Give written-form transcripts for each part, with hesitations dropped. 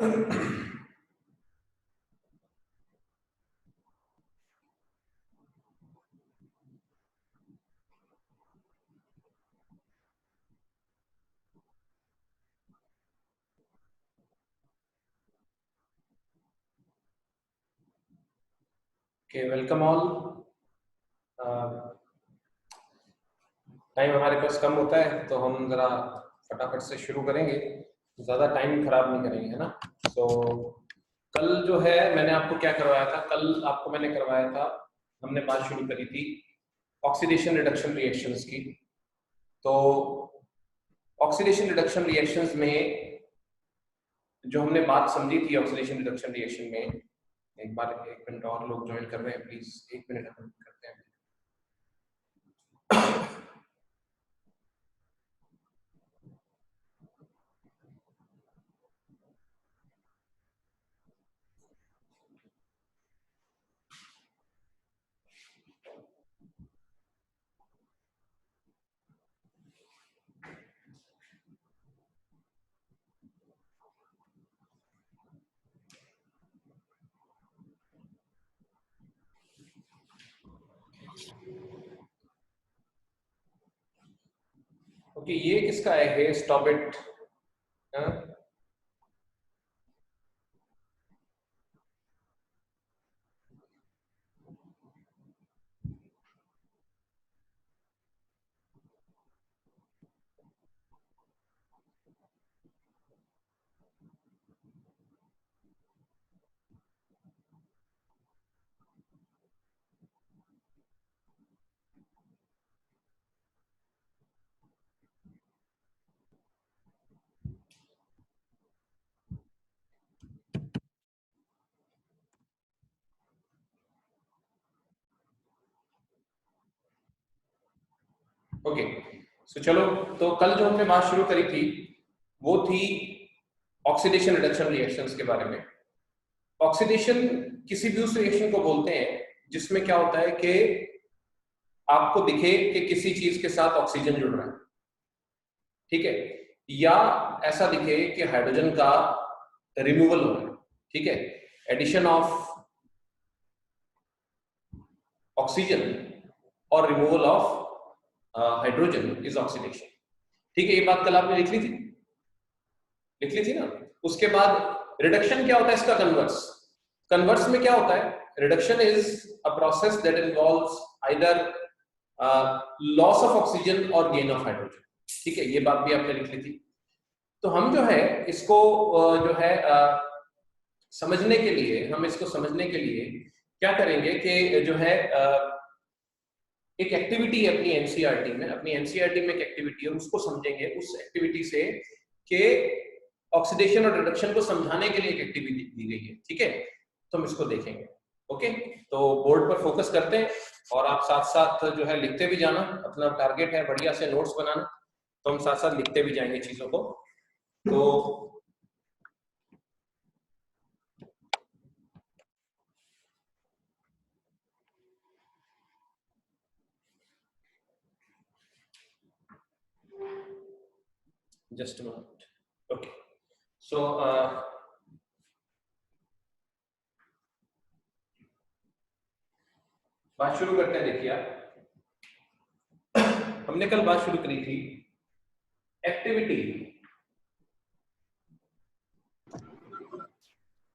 Okay, welcome all. Time हमारे पास कम होता है तो हम जरा फटाफट से शुरू करेंगे, ज़्यादा टाइम खराब नहीं करेंगे, है ना। सो कल जो है मैंने आपको क्या करवाया था, कल आपको मैंने करवाया था, हमने बात शुरू करी थी ऑक्सीडेशन रिडक्शन रिएक्शंस की। तो ऑक्सीडेशन रिडक्शन रिएक्शंस में जो हमने बात समझी थी ऑक्सीडेशन रिडक्शन रिएक्शन में, एक बार 1 मिनट और लोग ज्वाइन कर रहे हैं प्लीज, 1 मिनट हम करते हैं। ओके, ये किसका है स्टॉप इट। ओके, सो चलो, तो कल जो हमने बात शुरू करी थी वो थी ऑक्सीडेशन रिडक्शन रिएक्शंस के बारे में। ऑक्सीडेशन किसी भी उस रिएक्शन को बोलते हैं जिसमें क्या होता है कि आपको दिखे कि किसी चीज के साथ ऑक्सीजन जुड़ रहा है, ठीक है, या ऐसा दिखे कि हाइड्रोजन का रिमूवल हो रहा है, ठीक है। एडिशन ऑफ ऑक्सीजन और removal of hydrogen is oxidation, ठीक है। ये बात कल आपने लिख ली थी ना। उसके बाद रिडक्शन क्या होता है इसका कन्वर्स। कन्वर्स में क्या होता है, reduction is a process that involves either loss of oxygen और गेन ऑफ हाइड्रोजन, ठीक है। ये बात भी आपने लिख ली थी। तो हम जो है इसको जो है समझने के लिए, हम इसको समझने के लिए क्या करेंगे कि जो है एक एक्टिविटी है अपनी एनसीईआरटी में, अपनी एनसीईआरटी में एक एक्टिविटी है, उसको समझेंगे। उस एक्टिविटी से कि ऑक्सीडेशन और रिडक्शन को समझाने के लिए एक एक्टिविटी दी गई है, ठीक है। तो हम इसको देखेंगे। ओके, तो बोर्ड पर फोकस करते हैं और आप साथ साथ जो है लिखते भी जाना। अपना टारगेट है बढ़िया से नोट्स बनाना, तो हम साथ साथ लिखते भी जाएंगे चीजों को। तो जस्ट अ मिनट। ओके, सो बात शुरू करते हैं। देखिए आप, हमने कल बात शुरू करी थी activity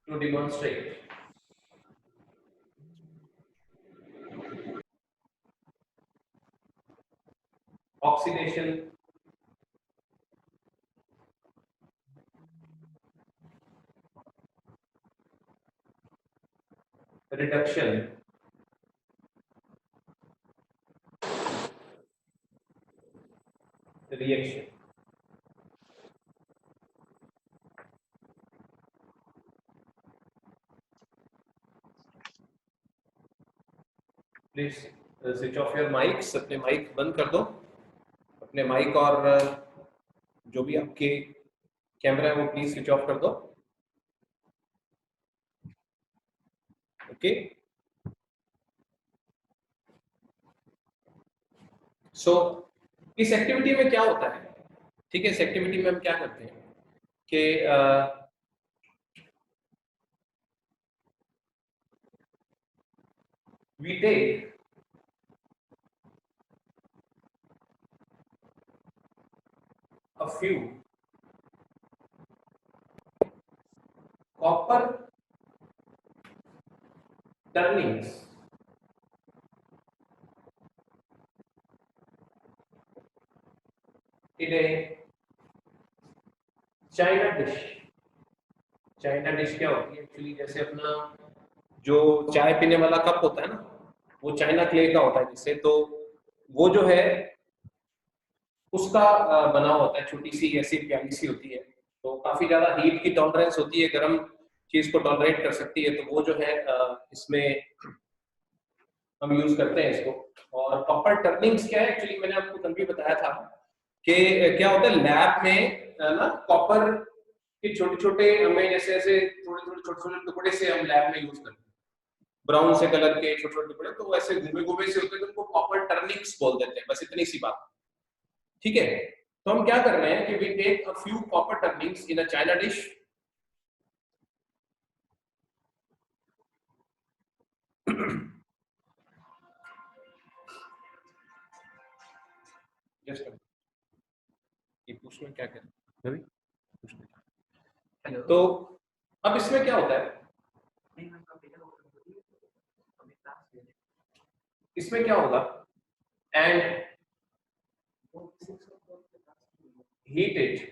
to demonstrate oxidation reduction reaction. Please switch off your mics, अपने माइक बंद कर दो, अपने माइक और जो भी आपके कैमरा है वो प्लीज स्विच ऑफ कर दो। ओके, सो इस एक्टिविटी में क्या होता है, ठीक है। इस एक्टिविटी में हम क्या करते हैं कि we take a few copper turnings in a China dish. China dish क्या होती है एक्चुअली, जैसे अपना जो चाय पीने वाला कप होता है ना, वो चाइना क्ले का होता है जिससे, तो वो जो है उसका बना होता है, छोटी सी ऐसी प्याली सी होती है, तो काफी ज्यादा हीट की टॉलरेंस होती है, गर्म चीज को टॉलरेट कर सकती है, तो वो जो है इसमें हम यूज करते हैं इसको। और कॉपर टर्निंग्स क्या है एक्चुअली, मैंने आपको कल भी बताया था कि क्या होता है लैब में ना, कॉपर के छोटे छोटे हमें जैसे ऐसे थोड़े थोड़े छोटे छोटे टुकड़े से हम लैब में यूज करते हैं, ब्राउन से कलर के छोटे छोटे टुकड़े, तो वैसे घुमे घुमे से होते हैं, तो उनको कॉपर टर्निंग्स बोल देते हैं, बस इतनी सी बात। ठीक है, तो हम क्या कर रहे हैं कि we take a few copper turnings in a china dish, just ये पूछना क्या कर रवि पूछना, हेलो। तो अब इसमें क्या होता है, इसमें क्या होगा, and heat it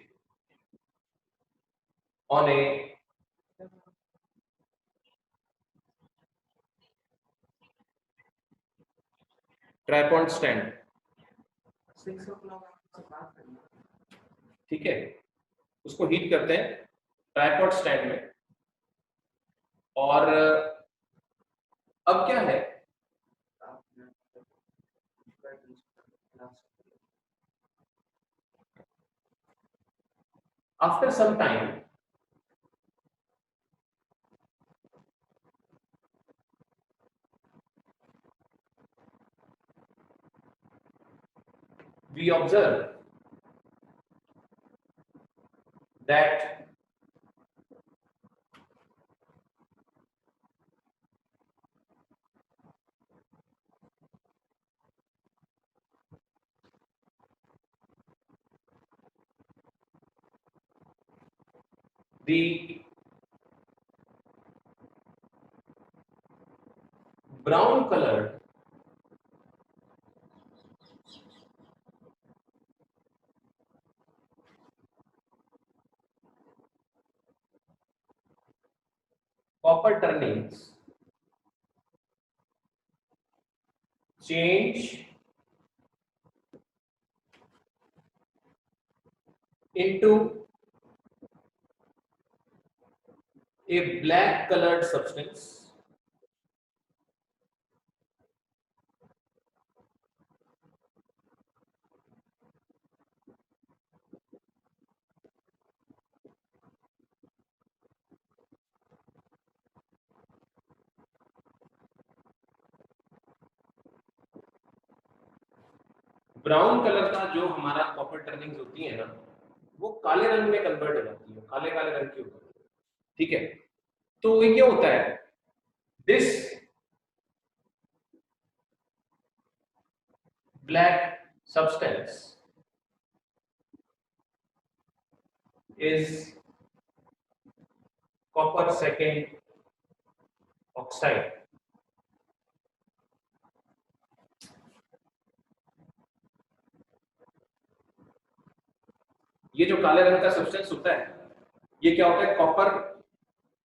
on a tripod stand। ठीक है, उसको हीट करते हैं ट्राइपॉड स्टैंड में, और अब क्या है, after some time we observe that the brown colored copper turnings change into a black colored substance brown colour का जो हमारा कॉपर टर्निंग्स होती है ना, वो काले रंग में कन्वर्ट हो जाती है, काले काले रंग की होती है। ठीक है, तो ये क्या होता है, this black substance is copper second oxide। ये जो काले रंग का सब्सटेंस होता है, ये क्या होता है, कॉपर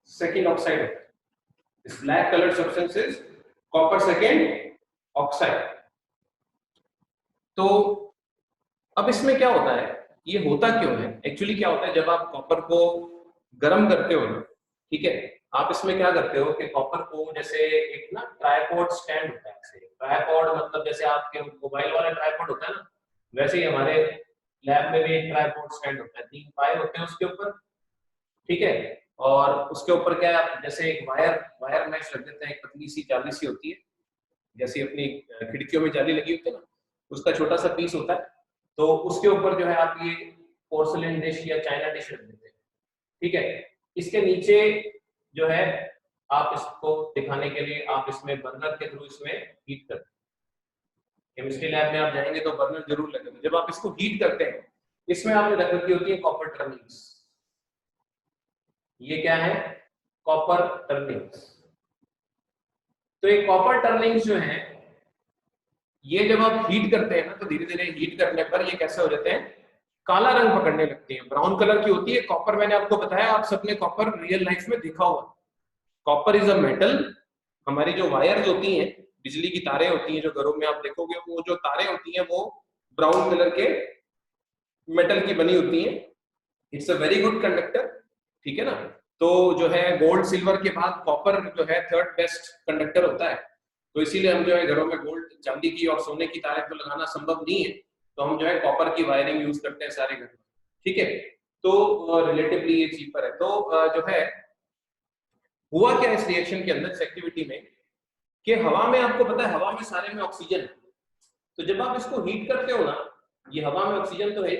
सेकेंड ऑक्साइड होता है। This black coloured substance is copper second oxide. तो अब इसमें क्या होता है, ये होता क्यों है एक्चुअली, क्या होता है जब आप कॉपर को गर्म करते हो ना, ठीक है, आप इसमें क्या करते हो कि कॉपर को, जैसे एक ना ट्राइपॉड स्टैंड होता है, ट्राइपॉड मतलब जैसे आपके मोबाइल वाला ट्राइपॉड होता है ना, वैसे ही हमारे लैब में भी एक ट्राइपॉड स्टैंड होता है, 3 पाए होते हैं उसके ऊपर। ठीक है, और उसके ऊपर क्या है, जैसे एक वायर वायर मैश लग देते हैं, एक पतली सी जाली सी होती है, जैसे अपनी खिड़कियों में जाली लगी होती है ना, उसका छोटा सा पीस होता है, तो उसके ऊपर जो है आप ये पोर्सलिन डिश या चाइना डिश रख देते हैं। ठीक है, इसके नीचे जो है आप इसको दिखाने के लिए आप इसमें बर्नर के थ्रू इसमें हीट करते हैं। केमिस्ट्री लैब में आप जाएंगे तो बर्नर जरूर लगेगा। जब आप इसको हीट करते हैं, इसमें आपने रख रखी होती है कॉपर टर्निंग्स। ये क्या है? Copper turnings. तो ये कॉपर टर्निंग्स जो है, ये जब आप हीट करते हैं ना, तो धीरे धीरे हीट करने पर ये कैसे हो जाते हैं? काला रंग पकड़ने लगते हैं, ब्राउन कलर की होती है कॉपर। मैंने आपको बताया, आप सबने कॉपर रियल लाइफ में देखा हुआ। Copper is a metal. हमारी जो वायर्स होती हैं, बिजली की तारें होती हैं, जो घरों में आप देखोगे, वो जो तारें होती हैं वो ब्राउन कलर के मेटल की बनी होती हैं। It's a very good conductor, ठीक है ना। तो जो है गोल्ड सिल्वर के बाद कॉपर जो है थर्ड बेस्ट कंडक्टर होता है। तो इसीलिए हम जो है घरों में गोल्ड, चांदी की और सोने की तारें तो लगाना संभव नहीं है, तो हम जो है कॉपर की वायरिंग यूज करते हैं सारे घर में, ठीक है। तो रिलेटिवली ये चीपर है। तो जो है हुआ क्या इस रिएक्शन के अंदर, इस एक्टिविटी में, कि हवा में, आपको पता है हवा में सारे में ऑक्सीजन है। तो जब आप इसको हीट करते हो ना, ये हवा में ऑक्सीजन तो है,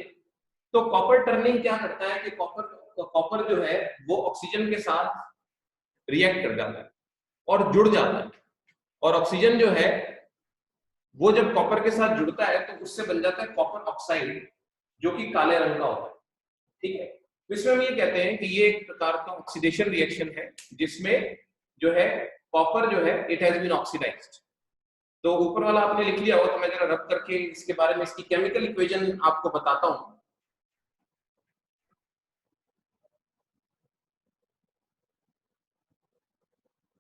तो कॉपर टर्निंग क्या करता है कि कॉपर जो है वो ऑक्सीजन के साथ रिएक्ट कर जाता है और जुड़ जाता है। और ऑक्सीजन जो है वो जब कॉपर के साथ जुड़ता है तो उससे बन जाता है कॉपर ऑक्साइड, जो कि काले रंग का होता है, ठीक है। तो इसमें हम ये कहते हैं कि ये एक प्रकार का ऑक्सीडेशन रिएक्शन है, जिसमें जो है कॉपर जो है इट हैज बीन ऑक्सीडाइज्ड। तो ऊपर वाला आपने लिख लिया हो, तो मैं जरा रब करके इसके बारे में, इसकी केमिकल इक्वेशन आपको बताता हूं।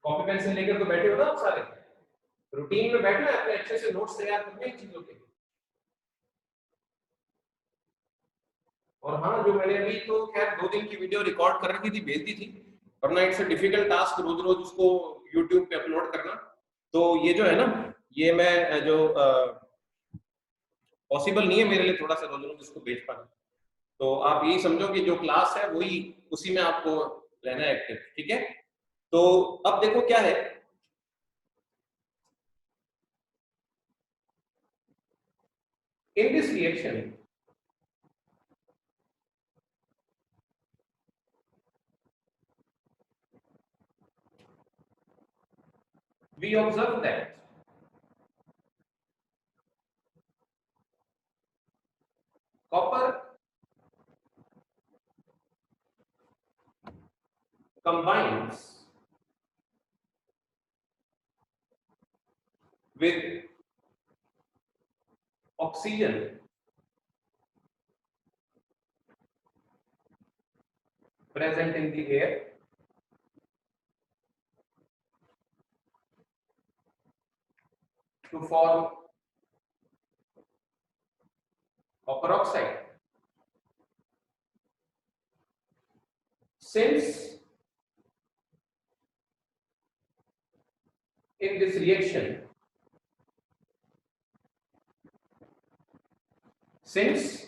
कॉपी पेन से लेकर तो बैठे हो ना आप सारे, रूटीन में बैठना है, अपने अच्छे से नोट्स तैयार करने हैं चीजों के। और हाँ, जो मैंने अभी तो खैर 2 दिन की वीडियो रिकॉर्ड कर रखी थी, भेज दी थी, वरना इट्स अ डिफिकल्ट टास्क रोज रोज उसको यूट्यूब पे अपलोड करना। तो ये जो है ना, ये मैं जो पॉसिबल नहीं है मेरे लिए थोड़ा सा रोज रोज इसको भेज पाना। तो आप यही समझो कि जो क्लास है वही, उसी में आपको रहना है एक्टिव, ठीक है। तो अब देखो क्या है, इन this reaction we observe that copper combines with oxygen present in the air to form copper oxide. Since in this reaction, since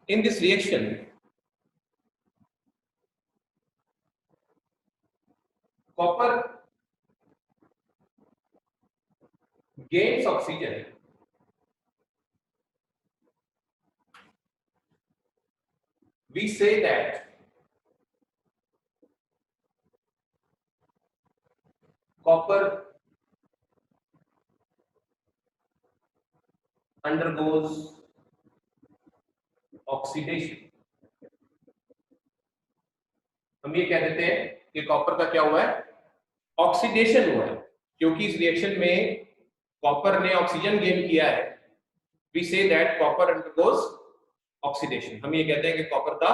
in this reaction copper gains oxygen, we say that copper undergoes oxidation. हम ये कह देते हैं कि copper का क्या हुआ है? ऑक्सीडेशन हुआ है, क्योंकि इस रिएक्शन में कॉपर ने ऑक्सीजन गेन किया है। We say that copper undergoes oxidation. हम ये कहते हैं कि कॉपर का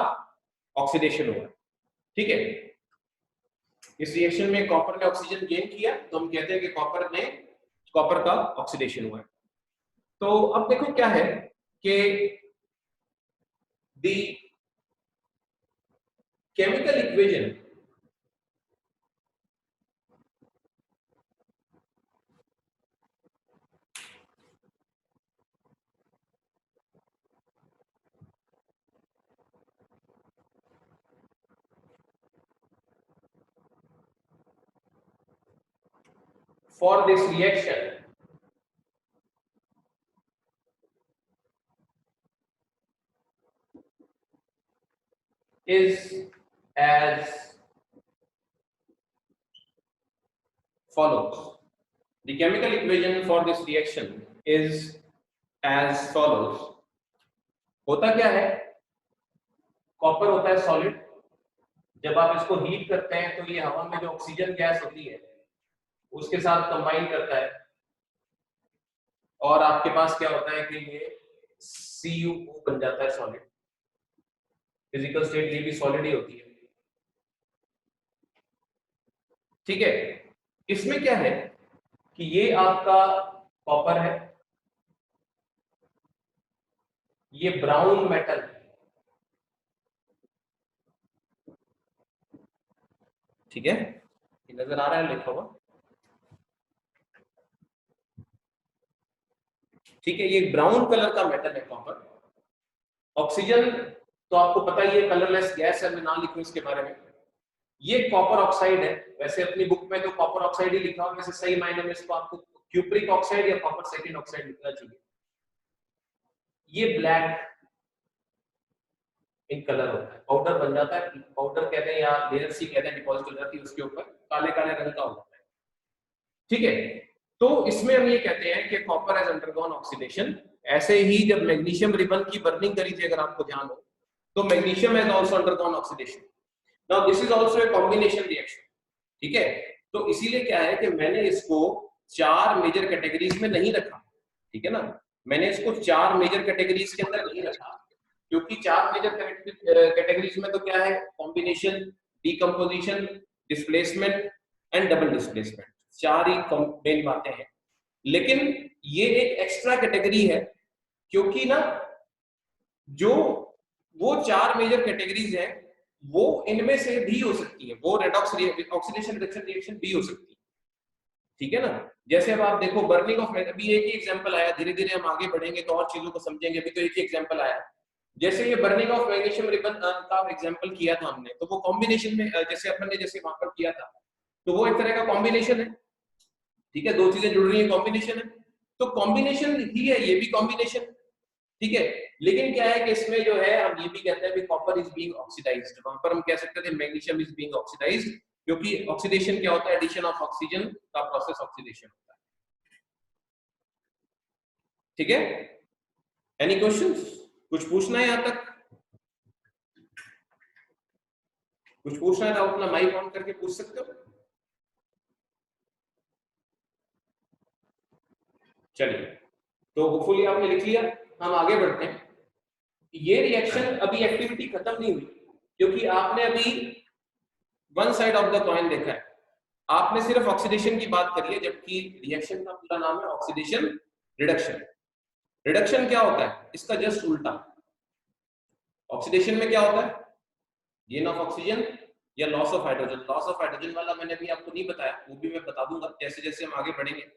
ऑक्सीडेशन हुआ है, ठीक है। इस रिएक्शन में कॉपर ने ऑक्सीजन गेन किया, तो हम कहते हैं कि कॉपर का ऑक्सीडेशन हुआ है। तो अब देखो क्या है कि the chemical equation for this reaction is as follows. The chemical equation for this reaction is as follows. होता क्या है, कॉपर होता है सॉलिड, जब आप इसको हीट करते हैं तो ये हवा में जो ऑक्सीजन गैस होती है उसके साथ कंबाइन करता है और आपके पास क्या होता है कि ये CuO बन जाता है सॉलिड। फिजिकल स्टेट ये भी सॉलिड ही होती है, ठीक है। इसमें क्या है कि ये आपका कॉपर है, ये ब्राउन मेटल, ठीक है, ये नजर आ रहा है लिखा हुआ, ठीक है। ये ब्राउन कलर का मेटल है कॉपर। ऑक्सीजन तो आपको पता ही है कलरलेस गैस है, मैं ना लिखूं इसके बारे में। ये कॉपर ऑक्साइड है, वैसे अपनी बुक में तो कॉपर ऑक्साइड ही लिखा हुआ, वैसे सही मायने में इसको आपको क्यूप्रिक ऑक्साइड या कॉपर सेकेंड ऑक्साइड लिखना चाहिए। ये ब्लैक इन कलर होता है, पाउडर बन जाता है, पाउडर कहते हैं या लेयर सी कहते हैं, डिपॉजिट हो जाती है उसके ऊपर, काले काले रंग का होता है, ठीक है। तो इसमें हम ये कहते हैं कि कॉपर हैज अंडरगॉन ऑक्सीडेशन। ऐसे ही जब मैग्नीशियम रिबन की बर्निंग करी थी, अगर आपको ध्यान हो, तो magnesium has also undergone oxidation. Now this is also a combination reaction, ठीक है। तो इसीलिए क्या है कि मैंने इसको चार मेजर कैटेगरीज में नहीं रखा, ठीक है ना, मैंने इसको चार मेजर कैटेगरीज के अंदर नहीं रखा, क्योंकि चार मेजर कैटेगरीज में तो क्या है, combination, decomposition, displacement and double displacement, चार ही मेन बातें हैं। लेकिन ये एक एक्स्ट्रा कैटेगरी है, क्योंकि ना जो वो चार मेजर कैटेगरीज हैं वो इनमें से भी हो सकती है, वो रेडॉक्स ऑक्सीडेशन रिडक्शन रिएक्शन भी हो सकती है, ठीक है ना। जैसे अब आप देखो बर्निंग ऑफ, अभी एक ही एग्जांपल आया, धीरे धीरे हम आगे बढ़ेंगे तो और चीजों को समझेंगे, अभी तो एक ही एग्जांपल आया। जैसे ये बर्निंग ऑफ मैग्नीशियम रिबन का एग्जांपल किया था हमने, तो वो कॉम्बिनेशन में जैसे अपन ने जैसे वहां पर किया था, तो वो एक तरह का कॉम्बिनेशन है, ठीक है, दो चीजें जुड़ रही है, कॉम्बिनेशन है, तो कॉम्बिनेशन ही है, ये भी कॉम्बिनेशन, ठीक है। लेकिन क्या है कि इसमें जो है हम ये भी कहते हैं कि कॉपर इज बीइंग ऑक्सीडाइज्ड, वहां पर हम कह सकते थे मैग्नीशियम इज बीइंग ऑक्सीडाइज्ड, क्योंकि ऑक्सीडेशन क्या होता है, एडिशन ऑफ ऑक्सीजन का प्रोसेस ऑक्सीडेशन होता है, ठीक है। एनी क्वेश्चंस, कुछ पूछना है यहां तक, कुछ पूछना है तो अपना माइक ऑन करके पूछ सकते हो। चलिए, तो होपफुली आपने लिख लिया, हम आगे बढ़ते हैं। ये रिएक्शन अभी एक्टिविटी खत्म नहीं हुई, क्योंकि आपने अभी one side of the coin देखा है, आपने सिर्फ ऑक्सीडेशन की बात करी है, जबकि रिएक्शन का पूरा नाम है ऑक्सीडेशन रिडक्शन। रिडक्शन क्या होता है, इसका जस्ट उल्टा। ऑक्सीडेशन में क्या होता है, गेन ऑफ ऑक्सीजन या loss of hydrogen. Loss of hydrogen वाला मैंने अभी आपको नहीं बताया, वो भी मैं बता दूंगा जैसे जैसे हम आगे बढ़ेंगे।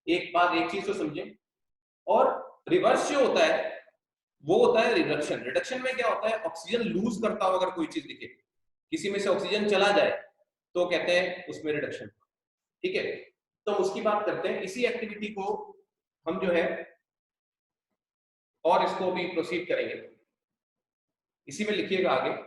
एक बात, एक चीज तो समझे। और रिवर्स जो होता है वो होता है रिडक्शन। रिडक्शन में क्या होता है, ऑक्सीजन लूज करता हो, अगर कोई चीज दिखे, किसी में से ऑक्सीजन चला जाए तो कहते हैं उसमें रिडक्शन, ठीक है। तो हम उसकी बात करते हैं, इसी एक्टिविटी को हम जो है और इसको भी प्रोसीड करेंगे, इसी में लिखिएगा आगे।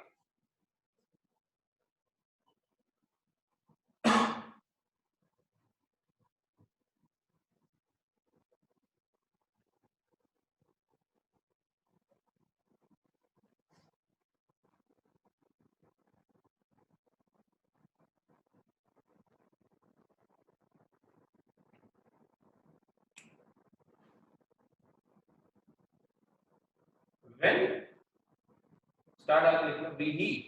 When start आगे लिखना, reheat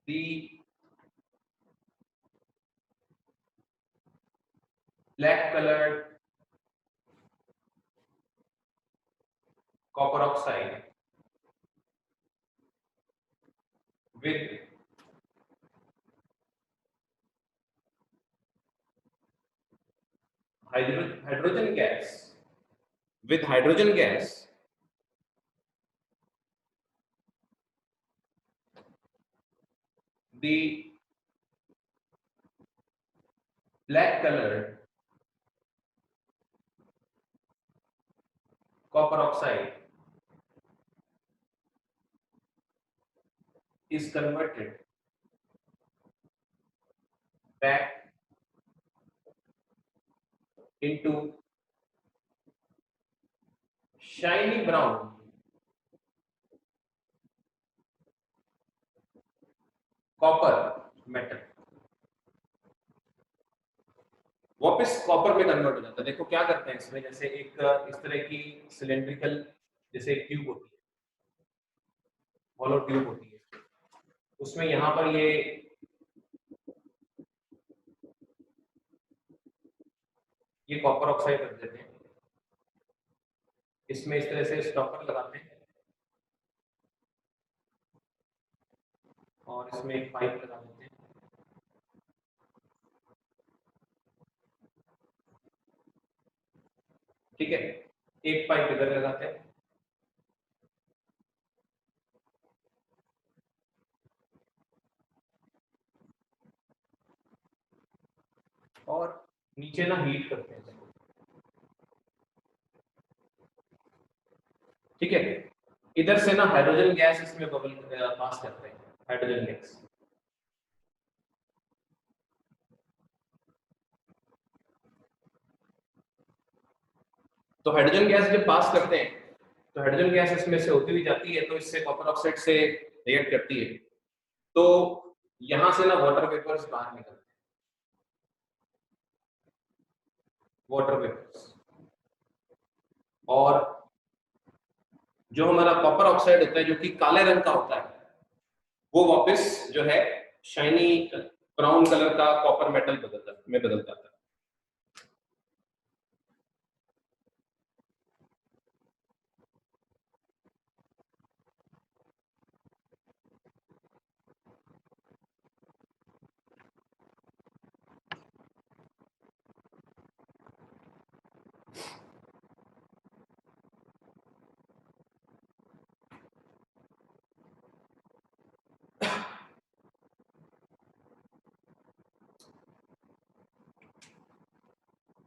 the black colored copper oxide with hydrogen gas, with hydrogen gas the black colored copper oxide is converted back into shiny brown copper metal, वापस कॉपर में कन्वर्ट हो जाता है। देखो क्या करते हैं इसमें, जैसे एक इस तरह की सिलेंड्रिकल जैसे एक ट्यूब होती है, हॉलो ट्यूब होती है, उसमें यहाँ पर ये कॉपर ऑक्साइड रख देते हैं, इसमें इस तरह से स्टॉपर लगाते हैं और इसमें एक पाइप लगा देते हैं। ठीक है, एक पाइप इधर लगाते हैं और नीचे ना हीट करते हैं। ठीक है, इधर से ना हाइड्रोजन गैस इसमें बबल पास करते हैं, हाइड्रोजन गैस। तो हाइड्रोजन गैस जब पास करते हैं तो हाइड्रोजन गैस इसमें से होती हुई जाती है, तो इससे कॉपर ऑक्साइड से रिएक्ट करती है, तो यहां से ना वाटर वेपर्स बाहर निकलते हैं, वाटर वेपर्स। और जो हमारा कॉपर ऑक्साइड होता है जो कि काले रंग का होता है, वो वापस जो है शाइनी ब्राउन कलर का कॉपर मेटल बदल जाता है।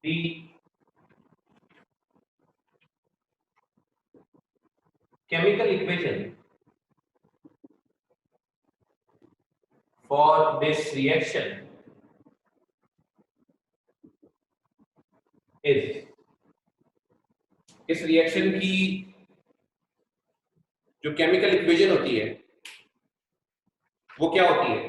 The chemical equation for this reaction is, इस रिएक्शन की जो केमिकल इक्वेशन होती है वो क्या होती है?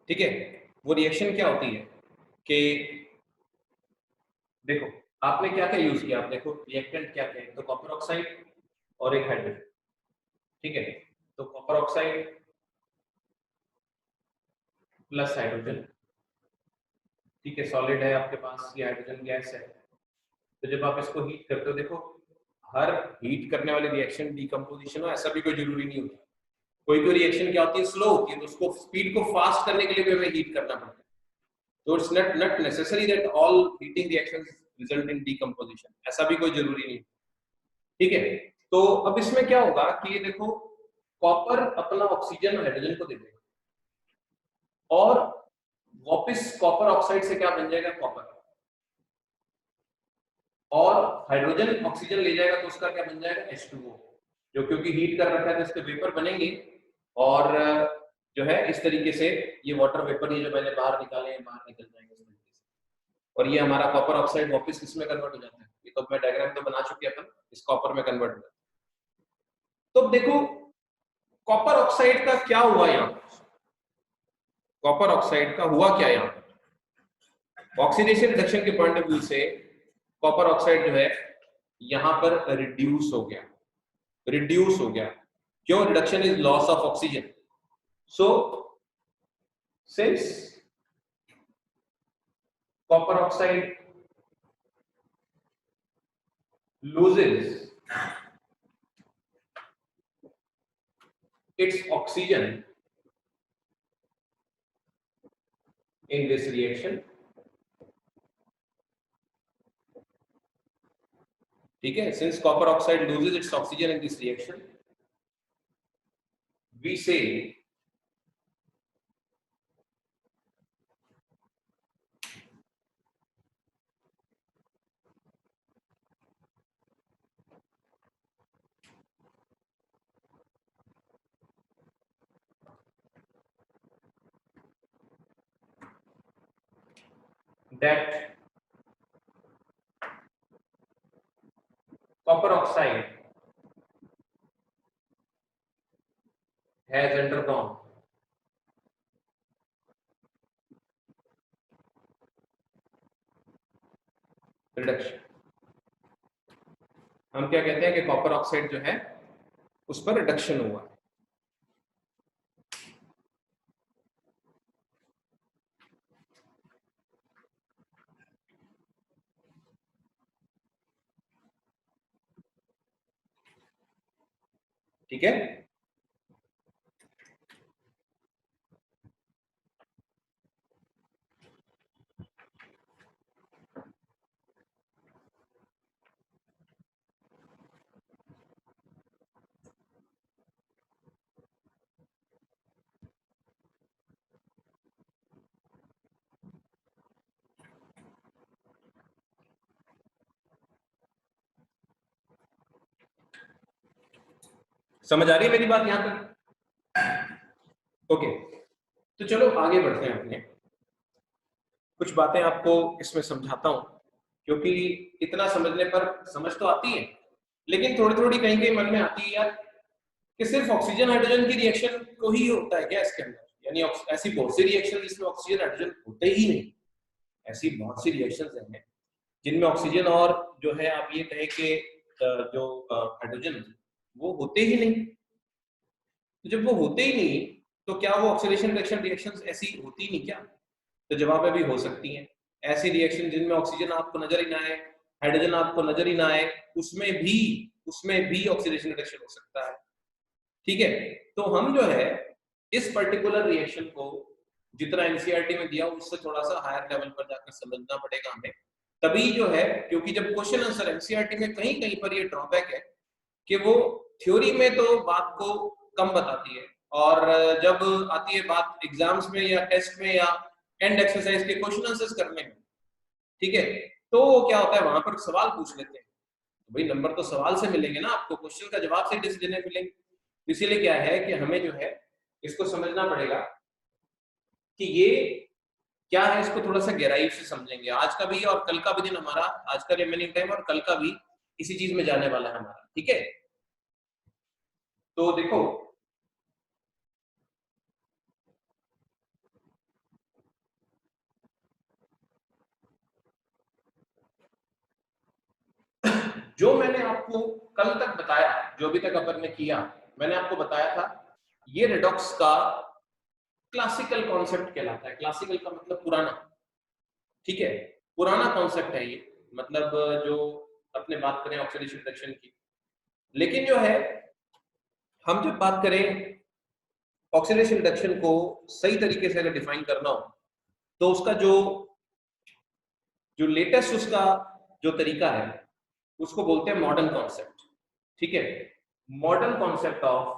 ठीक है, वो रिएक्शन क्या होती है कि देखो आपने क्या क्या यूज किया, आप देखो रिएक्टेंट क्या क्या है, तो कॉपर ऑक्साइड और एक हाइड्रोजन। ठीक है, तो कॉपर ऑक्साइड प्लस हाइड्रोजन, ठीक है, सॉलिड है आपके पास, ये हाइड्रोजन गैस है। तो जब आप इसको हीट करते हो, देखो हर हीट करने वाली रिएक्शन डीकंपोजिशन हो ऐसा भी कोई जरूरी नहीं होता। कोई कोई रिएक्शन क्या होती है, स्लो होती है, तो उसको स्पीड को फास्ट करने के लिए भी हमें हीट करना पड़ता है। तो it's not necessary that all heating reactions result in decomposition, ऐसा भी कोई जरूरी नहीं। ठीक है, तो अब इसमें क्या होगा कि ये देखो कॉपर अपना ऑक्सीजन हाइड्रोजन को दे देगा और वापस कॉपर ऑक्साइड से क्या बन जाएगा, कॉपर, और हाइड्रोजन ऑक्सीजन ले जाएगा तो उसका क्या बन जाएगा, H2O, जो क्योंकि हीट कर रखा है तो इसके वेपर बनेंगे और जो है इस तरीके से ये वाटर वेपर ये जो मैंने बाहर निकाले हैं बाहर निकल जाएंगे इस तरीके से, और ये हमारा कॉपर ऑक्साइड वापस किस में कन्वर्ट हो जाता है, ये तो मैं डायग्राम तो बना चुके अपन, इस कॉपर में कन्वर्ट हो जाता है। तो देखो कॉपर ऑक्साइड का क्या हुआ, यहाँ कॉपर ऑक्साइड का हुआ क्या, यहाँ ऑक्सीडेशन रिडक्शन के पॉइंट ऑफ व्यू से कॉपर ऑक्साइड जो है यहां पर रिड्यूस हो गया, रिड्यूस हो गया। क्यों? Reduction is loss of oxygen. So since copper oxide loses its oxygen in this reaction, ठीक है, since copper oxide loses its oxygen in this reaction, we say that copper oxide has undergone reduction. हम क्या कहते हैं कि copper oxide जो है उस पर रिडक्शन हुआ है। ठीक है, समझ आ रही है मेरी बात यहां तक? ओके, तो चलो आगे बढ़ते हैं। अपने कुछ बातें आपको इसमें समझाता हूं, क्योंकि इतना समझने पर समझ तो आती है, लेकिन थोड़ी थोड़ी कहीं कहीं मन में आती है यार कि सिर्फ ऑक्सीजन हाइड्रोजन की रिएक्शन को ही होता है क्या इसके अंदर, यानी ऐसी बहुत सी रिएक्शन जिसमें ऑक्सीजन हाइड्रोजन होते ही नहीं। ऐसी बहुत सी रिएक्शंस हैं जिनमें ऑक्सीजन और जो है आप ये कहें कि जो हाइड्रोजन वो होते ही नहीं। तो जब वो होते ही नहीं, तो क्या वो ऑक्सीडेशन रिडक्शन रिएक्शंस ऐसी होती नहीं क्या? तो जवाब है भी हो सकती हैं। ऐसी रिएक्शन जिनमें ऑक्सीजन आपको नजर ही ना आए, हाइड्रोजन आपको नजर ही ना आए, उसमें भी ऑक्सीडेशन रिडक्शन हो सकता है। ठीक है, तो हम जो है इस पर्टिकुलर रिएक्शन को जितना एनसीईआरटी में दिया उससे थोड़ा सा हायर लेवल पर जाकर समझना पड़ेगा हमें। तभी जो है, क्योंकि जब क्वेश्चन आंसर एनसीईआरटी में कहीं कहीं पर ये ड्रॉबैक है कि वो थ्योरी में तो बात को कम बताती है, और जब आती है बात एग्जाम्स में या टेस्ट में या एंड एक्सरसाइज के क्वेश्चन आंसर्स करने में, ठीक है, तो क्या होता है वहां पर सवाल पूछ लेते हैं। तो भाई नंबर तो सवाल से मिलेंगे ना आपको, क्वेश्चन का जवाब से देने मिलेंगे। इसीलिए क्या है कि हमें जो है इसको समझना पड़ेगा कि ये क्या है, इसको थोड़ा सा गहराई से समझेंगे। आज का भी और कल का भी दिन हमारा, आज का रिमेनिंग टाइम और कल का भी इसी चीज में जाने वाला है हमारा। ठीक है, तो देखो जो मैंने आपको कल तक बताया, जो अभी तक अपन ने किया, मैंने आपको बताया था ये रिडॉक्स का क्लासिकल कॉन्सेप्ट कहलाता है। क्लासिकल का मतलब पुराना, ठीक है, पुराना कॉन्सेप्ट है ये, मतलब जो अपने बात करें ऑक्सीडेशन रिडक्शन की। लेकिन जो है हम जब बात करें ऑक्सीडेशन रिडक्शन को सही तरीके से अगर डिफाइन करना हो, तो उसका जो जो लेटेस्ट उसका जो तरीका है उसको बोलते हैं मॉडर्न कॉन्सेप्ट। ठीक है, modern concept of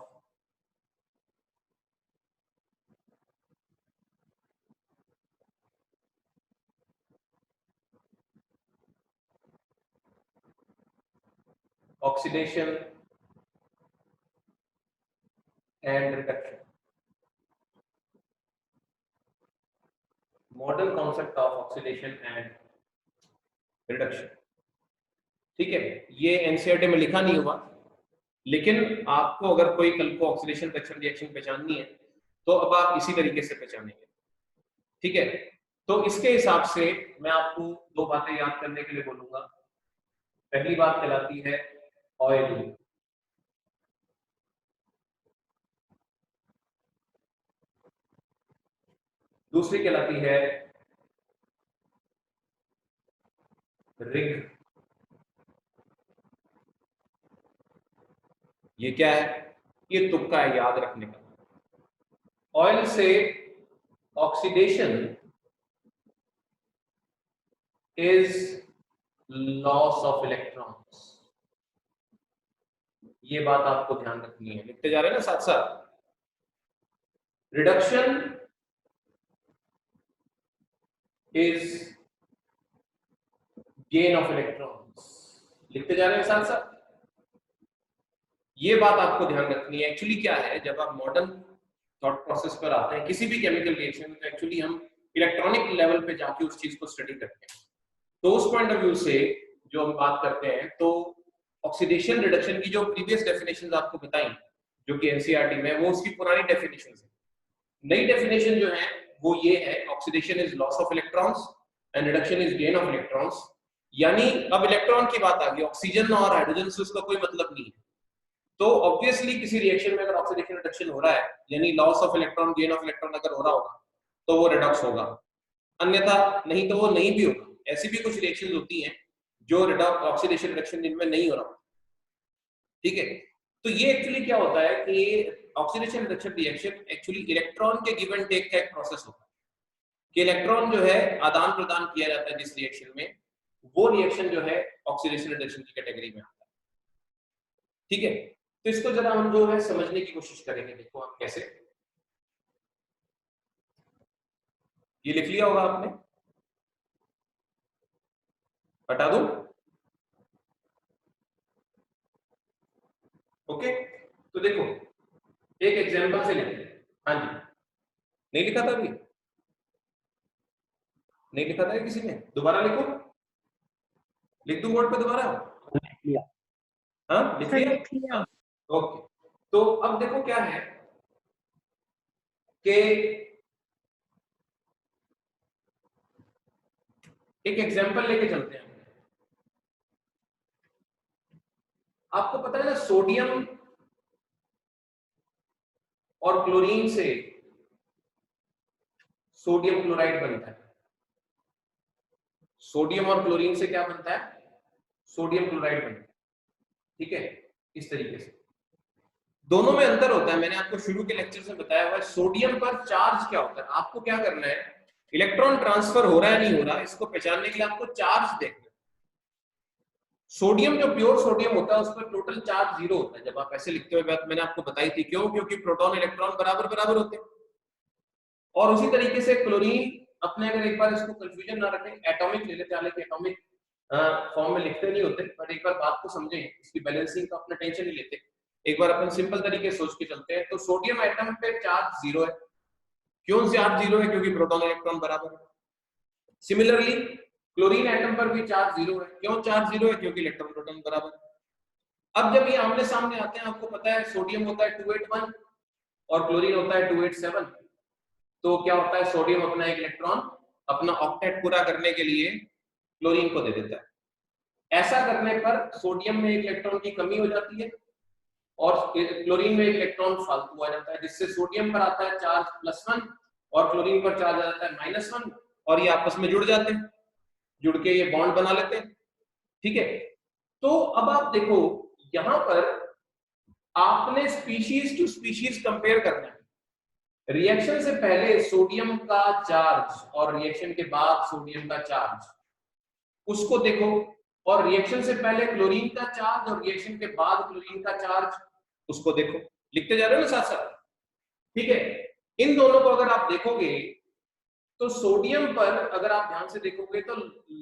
oxidation and reduction. Modern concept of oxidation and reduction. ठीक है, ये एनसीईआरटी में लिखा नहीं हुआ, लेकिन आपको अगर कोई कल को ऑक्सीडेशन रिडक्शन रिएक्शन पहचाननी है तो अब आप इसी तरीके से पहचानेंगे। ठीक है, तो इसके हिसाब से मैं आपको दो बातें याद करने के लिए बोलूंगा। पहली बात कहलाती है ऑयल, दूसरी कहलाती है रिग। ये क्या है? ये तुक्का है याद रखने का। ऑयल से oxidation is loss of electrons. ये बात आपको ध्यान रखनी है, लिखते जा रहे हैं ना साथ साथ। Reduction is gain of electrons, लिखते जा रहे हैं साथ साथ। ये बात आपको ध्यान रखनी है। एक्चुअली क्या है, जब आप मॉडर्न थॉट प्रोसेस पर आते हैं किसी भी केमिकल रिएक्शन में, तो एक्चुअली हम इलेक्ट्रॉनिक लेवल पे जाके उस चीज को स्टडी करते हैं। तो उस पॉइंट ऑफ व्यू से जो हम बात करते हैं, तो ऑक्सीडेशन रिडक्शन की जो प्रीवियस डेफिनेशंस आपको बताई, जो कि एनसीईआरटी में, वो उसकी पुरानी डेफिनेशंस है। नई डेफिनेशन जो है वो ये है, oxidation is loss of electrons and reduction is gain of electrons. यानी अब इलेक्ट्रॉन की बात आ गई, ऑक्सीजन और हाइड्रोजन से उसका कोई मतलब नहीं है। तो ऑब्वियसली किसी रिएक्शन में अगर ऑक्सीडेशन रिडक्शन हो रहा है, यानी loss of electron gain of electron अगर हो रहा होगा, तो वो रिडक्स होगा, अन्यथा नहीं तो वो नहीं भी होगा। ऐसी भी कुछ रिएक्शंस होती हैं जो ऑक्सीडेशन रिडक्शन जिनमें नहीं हो रहा, ठीक है। तो ये एक्चुअली क्या होता है कि oxidation reduction reaction actually electron के गिव एंड टेक का एक प्रोसेस होता है, कि इलेक्ट्रॉन जो है आदान प्रदान किया जाता है जिस रिएक्शन में, वो रिएक्शन जो है ऑक्सीडेशन रिडक्शन की कैटेगरी में आता है, ठीक है। तो इसको जरा हम जो है समझने की कोशिश करेंगे। देखो आप कैसे, ये लिख लिया होगा आपने, हटा दूं? ओके, तो देखो एक एग्जांपल से लेते हैं। हाँ जी, नहीं लिखा था अभी? नहीं लिखा था किसी ने? दोबारा लिखो, लिख दूं बोर्ड पे दोबारा? हाँ लिख लिया? ओके, तो अब देखो क्या है कि एक एग्जांपल लेके चलते हैं। आपको पता है ना, सोडियम और क्लोरीन से सोडियम क्लोराइड बनता है। सोडियम और क्लोरीन से क्या बनता है? सोडियम क्लोराइड बनता है, ठीक है। इस तरीके से दोनों में अंतर होता है। मैंने आपको शुरू के लेक्चर से बताया हुआ है। सोडियम पर चार्ज क्या होता है, आपको क्या करना है, इलेक्ट्रॉन ट्रांसफर हो रहा है नहीं हो रहा, इसको पहचानने के लिए आपको चार्ज देखना है। सोडियम जो प्योर सोडियम होता है उस पर टोटल चार्ज 0 होता है। जब आप ऐसे लिखते हुए बात मैंने आपको बताई थी, क्यों? क्योंकि प्रोटॉन इलेक्ट्रॉन बराबर बराबर होते हैं। और उसी तरीके से क्लोरीन, अपने अगर एक बार इसको कंफ्यूजन ना रखें, एटॉमिक ले लेते, हालांकि एटॉमिक फॉर्म में लिखते नहीं होते, पर एक बार बात को समझें, इसकी बैलेंसिंग का अपना टेंशन नहीं लेते। एक बार अपन सिंपल तरीके से सोच के चलते हैं। तो सोडियम एटम पे चार्ज 0 है। क्यों चार्ज 0 है? क्योंकि प्रोटॉन इलेक्ट्रॉन बराबर है। सिमिलरली क्लोरीन एटम पर भी चार्ज 0 है। क्यों चार्ज 0 है? क्योंकि इलेक्ट्रॉन प्रोटॉन बराबर है। अब जब ये आमने सामने आते हैं, आपको पता है सोडियम होता है 281 और क्लोरीन होता है 287। तो क्या होता है, सोडियम अपना एक इलेक्ट्रॉन अपना ऑक्टेट पूरा करने के लिए क्लोरीन को दे देता है। ऐसा करने पर सोडियम में एक इलेक्ट्रॉन की कमी हो जाती है और क्लोरीन में एक इलेक्ट्रॉन फालतू आ जाता है, जिससे सोडियम पर आता है चार्ज +1 और क्लोरीन पर चार्ज आ जाता है -1, और ये आपस में जुड़ जाते हैं, जुड़ के ये बॉन्ड बना लेते हैं, ठीक है। तो अब आप देखो, यहां पर आपने स्पीशीज टू स्पीशीज कंपेयर करना है। रिएक्शन से पहले सोडियम का चार्ज और रिएक्शन के बाद सोडियम का चार्ज, उसको देखो। और रिएक्शन से पहले क्लोरीन का चार्ज और रिएक्शन के बाद क्लोरीन का चार्ज, उसको देखो। लिखते जा रहे हो ना साथ साथ, ठीक है। इन दोनों को अगर आप देखोगे तो सोडियम पर अगर आप ध्यान से देखोगे तो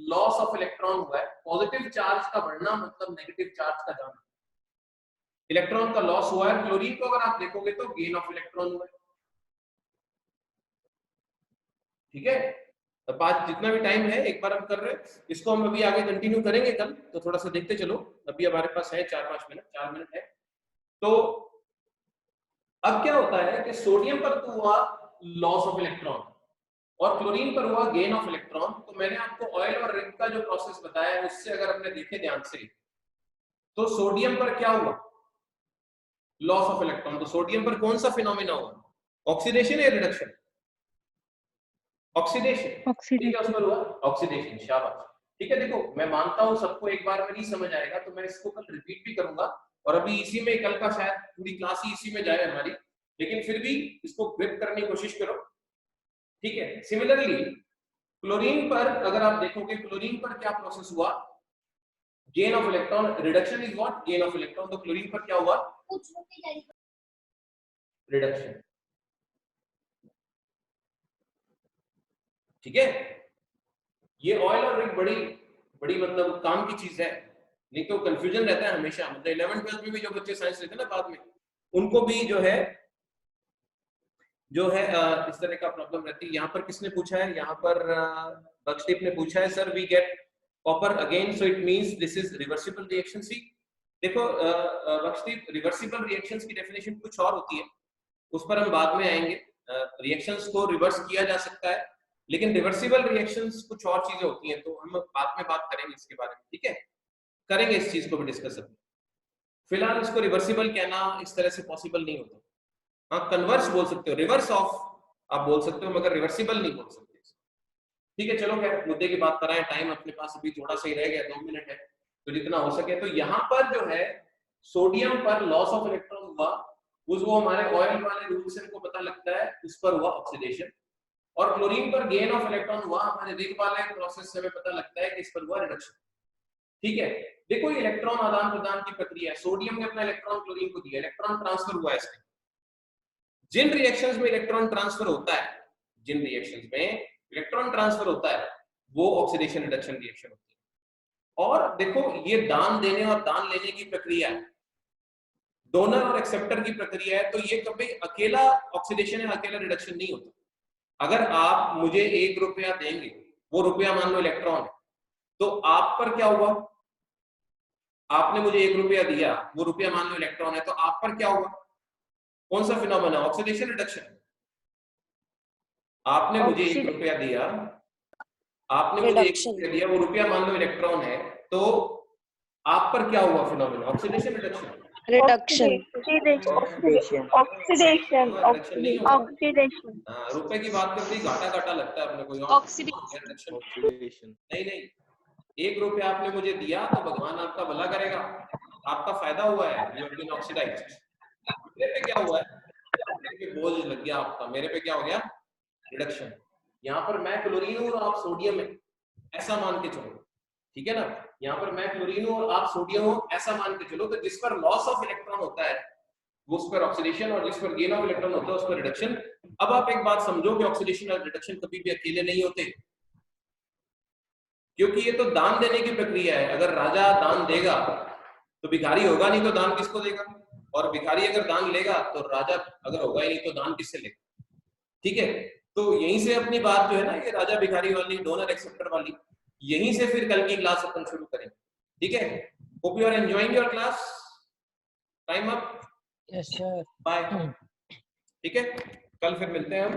लॉस ऑफ इलेक्ट्रॉन हुआ है। पॉजिटिव चार्ज का बढ़ना मतलब नेगेटिव चार्ज का जाना, इलेक्ट्रॉन का लॉस हुआ है। क्लोरीन को अगर आप देखोगे तो गेन ऑफ इलेक्ट्रॉन हुआ है, ठीक है। अब आज जितना भी टाइम है एक बार हम कर रहे हैं, इसको हम अभी आगे कंटिन्यू करेंगे कल, तो थोड़ा सा देखते चलो। अभी हमारे पास है 4-5 मिनट, 4 मिनट है। तो अब क्या होता है कि सोडियम पर तो हुआ लॉस ऑफ इलेक्ट्रॉन और क्लोरीन पर हुआ गेन ऑफ इलेक्ट्रॉन। तो मैंने आपको ऑयल और रिंग का जो प्रोसेस बताया है उससे अगर हमने देखे ध्यान से, तो सोडियम पर क्या हुआ? Loss of electron. तो सोडियम पर कौन सा फिनोमेना हुआ? ऑक्सीडेशन या रिडक्शन? ऑक्सीडेशन, ठीक है, उस पर हुआ ऑक्सीडेशन। शाबाश, ठीक है। देखो मैं मानता हूं सबको एक बार में नहीं समझ आएगा, तो मैं इसको कल रिपीट भी करूंगा, और अभी इसी में कल का शायद पूरी क्लास ही इसी में जाए हमारी, लेकिन फिर भी इसको ग्रिप करने की कोशिश करो, ठीक है। सिमिलरली क्लोरीन पर अगर आप देखोगे, क्लोरीन पर क्या प्रोसेस हुआ? Gain of electron, reduction is what, gain of electron. तो क्लोरीन पर क्या हुआ, रिडक्शन। ठीक है, ये ऑयल और रिग बड़ी बड़ी मतलब काम की चीज है, नहीं तो कंफ्यूजन रहता है हमेशा। मतलब 11 12 में भी जो बच्चे साइंस लेते हैं ना बाद में, उनको भी जो है इस तरह का प्रॉब्लम रहती है। यहाँ पर किसने पूछा है, यहाँ पर बख्शदीप ने पूछा है, sir we get copper again so it means this is reversible reaction. See देखो बख्शदीप, रिवर्सिबल रिएक्शंस की डेफिनेशन कुछ और होती है, उस पर हम बाद में आएंगे। रिएक्शंस को रिवर्स किया जा सकता है, लेकिन रिवर्सिबल रिएक्शंस कुछ और चीजें होती हैं, तो हम बाद में बात करेंगे इसके बारे में। ठीक है, करेंगे इस चीज को भी डिस्कस। फिलहाल इसको रिवर्सिबल कहना इस तरह से पॉसिबल नहीं होता। हाँ, कन्वर्स बोल सकते हो, रिवर्स ऑफ आप बोल सकते हो, मगर रिवर्सिबल नहीं बोल सकते। ठीक है, चलो खैर मुद्दे की बात कराएं, टाइम अपने पास अभी थोड़ा सा ही रह गया, 2 मिनट है, तो जितना हो सके। तो यहाँ पर जो है सोडियम पर लॉस ऑफ इलेक्ट्रॉन हुआ, वो हमारे ऑयल वाले रूल से हमको पता लगता है, उस पर हुआ ऑक्सीडेशन। और क्लोरीन पर गेन ऑफ इलेक्ट्रॉन हुआ, हमारे रिग वाले प्रोसेस से हमें पता लगता है कि इस पर हुआ रिडक्शन। ठीक है, देखो ये इलेक्ट्रॉन आदान प्रदान की प्रक्रिया है, सोडियम ने अपना इलेक्ट्रॉन क्लोरीन को दिया, इलेक्ट्रॉन ट्रांसफर हुआ है इसमें। जिन रिएक्शंस में इलेक्ट्रॉन ट्रांसफर होता है, जिन रिएक्शंस में इलेक्ट्रॉन ट्रांसफर होता है, वो ऑक्सीडेशन रिडक्शन रिएक्शन होती है। और देखो ये दान देने और दान लेने की प्रक्रिया है, डोनर और एक्सेप्टर की प्रक्रिया है, तो ये कभी अकेला ऑक्सीडेशन या अकेला रिडक्शन नहीं होता। अगर आप मुझे 1 रुपया देंगे, वो रुपया मान लो इलेक्ट्रॉन है, तो आप पर क्या हुआ, आपने मुझे 1 रुपया दिया, वो रुपया मान लो इलेक्ट्रॉन है, तो आप पर क्या हुआ, कौन सा फिनोमेना, ऑक्सीडेशन रिडक्शन। आपने मुझे 1 रुपया दिया, आपने मुझे 1 रुपया दिया, वो रुपया मान लो इलेक्ट्रॉन है, तो आप पर क्या हुआ phenomena, oxidation reduction, reduction, oxidation. रुपए की बात करते ही घाटा घाटा लगता है अपने को, ऑक्सीडेशन नहीं नहीं, 1 रुपया आपने मुझे दिया तो भगवान आपका भला करेगा, आपका फायदा हुआ है, यू हैव बीन ऑक्सीडाइज्ड। मेरे पे क्या हुआ है, मेरे पे बोझ लग गया आपका, मेरे पे क्या हो गया, रिडक्शन। यहाँ पर मैं क्लोरीन हूँ और आप सोडियम है, ऐसा मान के चलो। ठीक है ना, यहाँ पर मैं क्लोरीन हूँ और आप सोडियम हो, ऐसा मान के चलो। तो जिस पर लॉस ऑफ इलेक्ट्रॉन होता है वो उस पर ऑक्सीडेशन, और जिस पर गेन ऑफ इलेक्ट्रॉन होता है उस पर रिडक्शन। अब आप एक बात समझो कि ऑक्सीडेशन और रिडक्शन कभी भी अकेले नहीं होते, क्योंकि ये तो दान देने की प्रक्रिया है। अगर राजा दान देगा तो भिखारी होगा नहीं, तो दान किसको देगा, और भिखारी अगर दान लेगा तो राजा अगर होगा ही नहीं तो दान किससे लेगा। ठीक है, तो यहीं से अपनी बात जो है ना, ये राजा भिखारी वाली, डोनर एक्सेप्टर वाली, यहीं से फिर कल की क्लास अपन शुरू करेंगे। ठीक है, hope you are enjoying your class. Time up, yes sir, bye. ठीक है, कल फिर मिलते हैं हम।